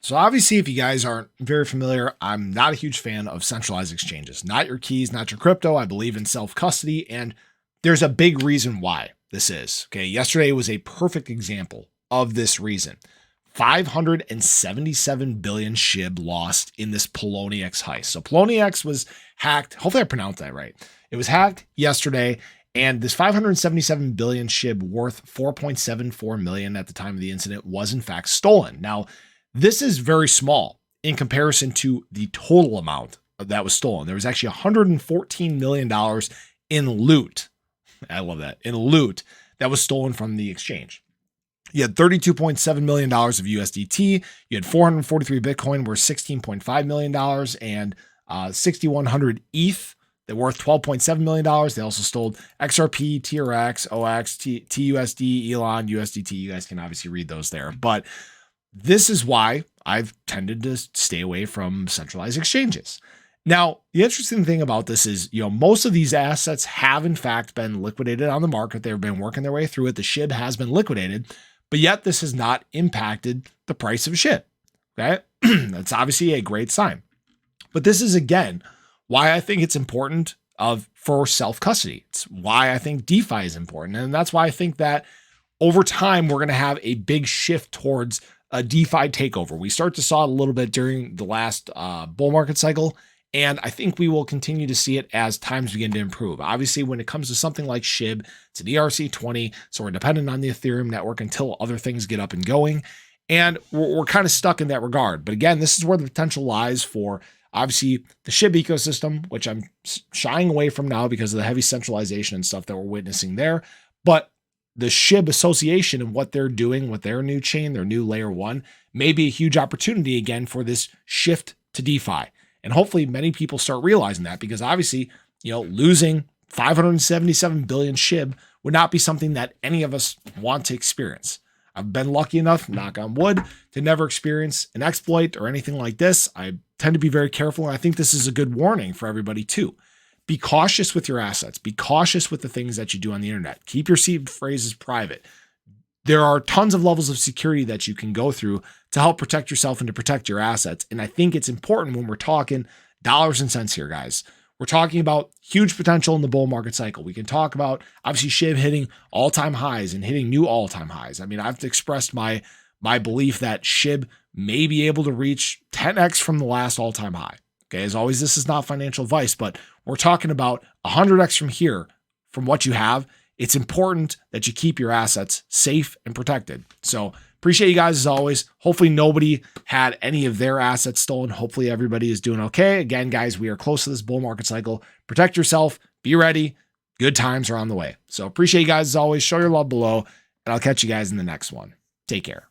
So obviously, if you guys aren't very familiar, I'm not a huge fan of centralized exchanges. Not your keys, not your crypto. I believe in self-custody, and there's a big reason why this is. Okay, yesterday was a perfect example of this reason. 577 billion SHIB lost in this Poloniex heist. So Poloniex was hacked. Hopefully I pronounced that right. It was hacked yesterday, and this 577 billion SHIB worth 4.74 million at the time of the incident was in fact stolen. Now, this is very small in comparison to the total amount that was stolen. There was actually $114 million in loot. I love that. In loot that was stolen from the exchange. You had $32.7 million of USDT. You had 443 Bitcoin worth $16.5 million and 6,100 ETH that worth $12.7 million. They also stole XRP, TRX, OX, TUSD, Elon, USDT. You guys can obviously read those there. But this is why I've tended to stay away from centralized exchanges. Now, the interesting thing about this is, most of these assets have in fact been liquidated on the market. They've been working their way through it. The SHIB has been liquidated, but yet this has not impacted the price of SHIB. Okay. That's obviously a great sign. But this is, again, why I think it's important for self-custody. It's why I think DeFi is important. And that's why I think that over time, we're going to have a big shift towards a DeFi takeover. We start to saw it a little bit during the last bull market cycle, and I think we will continue to see it as times begin to improve. Obviously, when it comes to something like SHIB, it's an ERC20, so we're dependent on the Ethereum network until other things get up and going, and we're kind of stuck in that regard. But again, this is where the potential lies for, obviously, the SHIB ecosystem, which I'm shying away from now because of the heavy centralization and stuff that we're witnessing there. But the SHIB association and what they're doing with their new chain, their new layer one, may be a huge opportunity again for this shift to DeFi. And hopefully many people start realizing that, because obviously, losing 577 billion SHIB would not be something that any of us want to experience. I've been lucky enough, knock on wood, to never experience an exploit or anything like this. I tend to be very careful, and I think this is a good warning for everybody too. Be cautious with your assets. Be cautious with the things that you do on the internet. Keep your seed phrases private. There are tons of levels of security that you can go through to help protect yourself and to protect your assets. And I think it's important when we're talking dollars and cents here, guys. We're talking about huge potential in the bull market cycle. We can talk about, obviously, SHIB hitting all-time highs and hitting new all-time highs. I mean, I've expressed my belief that SHIB may be able to reach 10x from the last all-time high. Okay, as always, this is not financial advice, but we're talking about 100x from here, from what you have. It's important that you keep your assets safe and protected. So appreciate you guys as always. Hopefully nobody had any of their assets stolen. Hopefully everybody is doing okay. Again, guys, we are close to this bull market cycle. Protect yourself. Be ready. Good times are on the way. So appreciate you guys as always. Show your love below, and I'll catch you guys in the next one. Take care.